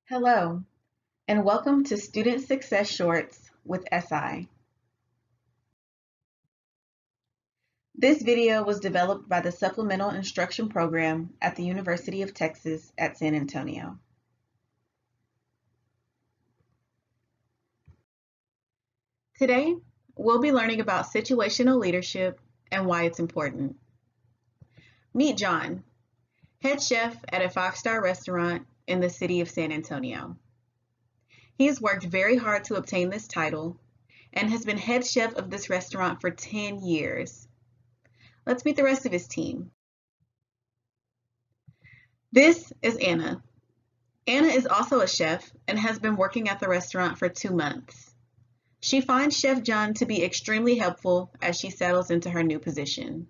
Hello, and welcome to Student Success Shorts with SI. This video was developed by the Supplemental Instruction program at the University of Texas at San Antonio. Today, we'll be learning about situational leadership and why it's important. Meet John, head chef at a five-star restaurant in the city of San Antonio. He has worked very hard to obtain this title and has been head chef of this restaurant for 10 years. Let's meet the rest of his team. This is Anna. Anna is also a chef and has been working at the restaurant for 2 months. She finds Chef John to be extremely helpful as she settles into her new position.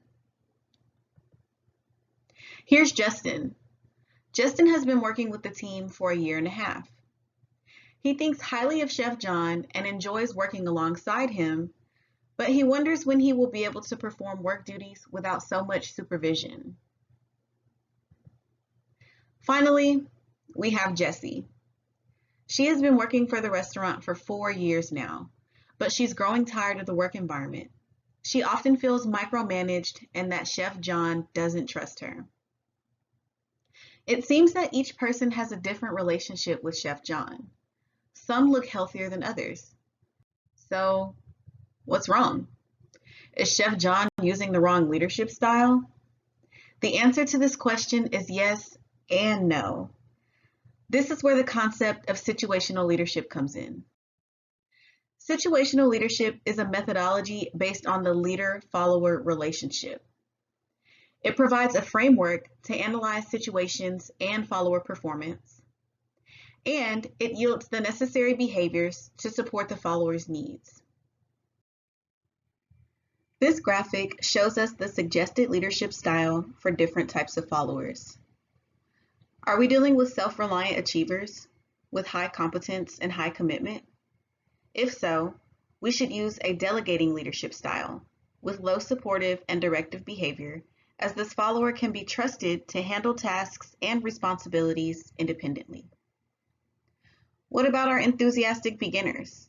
Here's Justin. Justin has been working with the team for 1.5 years. He thinks highly of Chef John and enjoys working alongside him, but he wonders when he will be able to perform work duties without so much supervision. Finally, we have Jessie. She has been working for the restaurant for 4 years now, but she's growing tired of the work environment. She often feels micromanaged and that Chef John doesn't trust her. It seems that each person has a different relationship with Chef John. Some look healthier than others. So, what's wrong? Is Chef John using the wrong leadership style? The answer to this question is yes and no. This is where the concept of situational leadership comes in. Situational leadership is a methodology based on the leader-follower relationship. It provides a framework to analyze situations and follower performance, and it yields the necessary behaviors to support the follower's needs. This graphic shows us the suggested leadership style for different types of followers. Are we dealing with self-reliant achievers with high competence and high commitment? If so, we should use a delegating leadership style with low supportive and directive behavior, as this follower can be trusted to handle tasks and responsibilities independently. What about our enthusiastic beginners?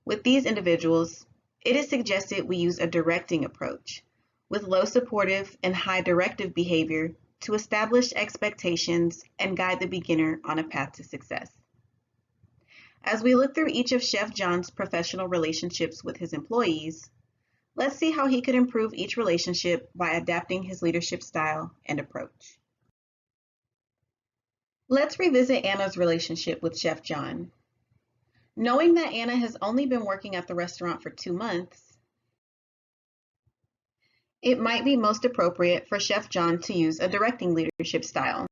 With these individuals, it is suggested we use a directing approach with low supportive and high directive behavior to establish expectations and guide the beginner on a path to success. As we look through each of Chef John's professional relationships with his employees, let's see how he could improve each relationship by adapting his leadership style and approach. Let's revisit Anna's relationship with Chef John. Knowing that Anna has only been working at the restaurant for 2 months, it might be most appropriate for Chef John to use a directing leadership style.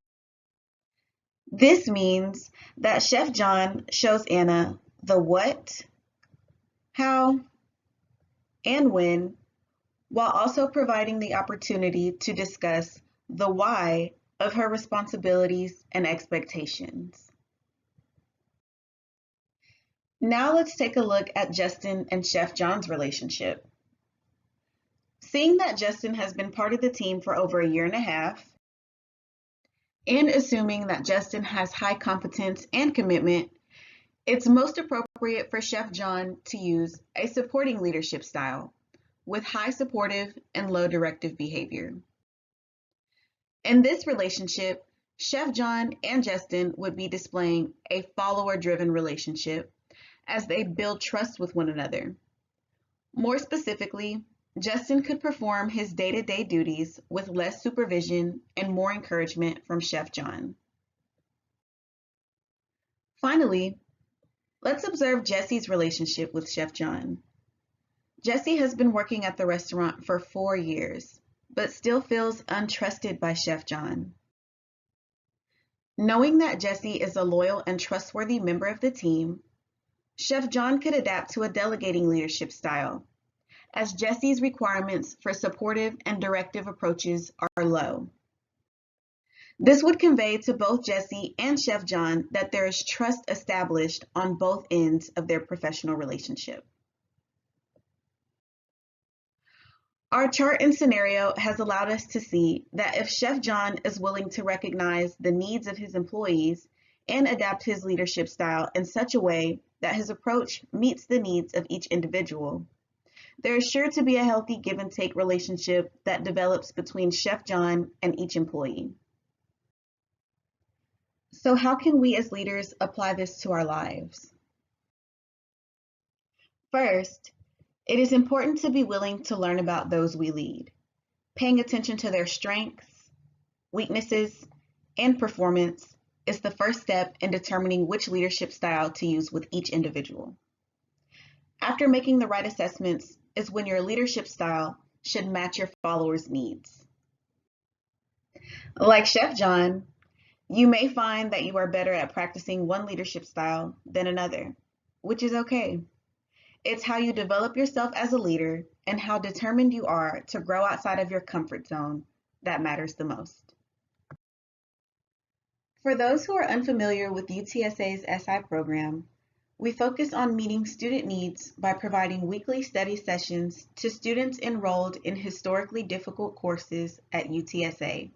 This means that Chef John shows Anna the what, how, and when, while also providing the opportunity to discuss the why of her responsibilities and expectations. Now let's take a look at Justin and Chef John's relationship. Seeing that Justin has been part of the team for over 1.5 years, and assuming that Justin has high competence and commitment, it's most appropriate for Chef John to use a supporting leadership style with high supportive and low directive behavior. In this relationship, Chef John and Justin would be displaying a follower-driven relationship as they build trust with one another. More specifically, Justin could perform his day-to-day duties with less supervision and more encouragement from Chef John. Finally, let's observe Jessie's relationship with Chef John. Jessie has been working at the restaurant for 4 years, but still feels untrusted by Chef John. Knowing that Jessie is a loyal and trustworthy member of the team, Chef John could adapt to a delegating leadership style, as Jessie's requirements for supportive and directive approaches are low. This would convey to both Jessie and Chef John that there is trust established on both ends of their professional relationship. Our chart and scenario has allowed us to see that if Chef John is willing to recognize the needs of his employees and adapt his leadership style in such a way that his approach meets the needs of each individual. There is sure to be a healthy give and take relationship that develops between Chef John and each employee. So, how can we as leaders apply this to our lives? First, it is important to be willing to learn about those we lead. Paying attention to their strengths, weaknesses, and performance is the first step in determining which leadership style to use with each individual. After making the right assessments is when your leadership style should match your followers' needs. Like Chef John, you may find that you are better at practicing one leadership style than another, which is okay. It's how you develop yourself as a leader and how determined you are to grow outside of your comfort zone that matters the most. For those who are unfamiliar with UTSA's SI program, we focus on meeting student needs by providing weekly study sessions to students enrolled in historically difficult courses at UTSA.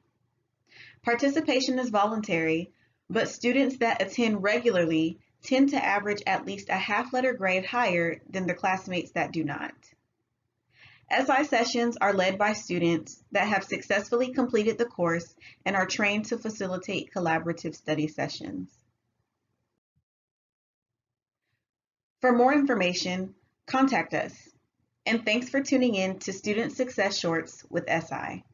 Participation is voluntary, but students that attend regularly tend to average at least a half-letter grade higher than their classmates that do not. SI sessions are led by students that have successfully completed the course and are trained to facilitate collaborative study sessions. For more information, contact us. And thanks for tuning in to Student Success Shorts with SI.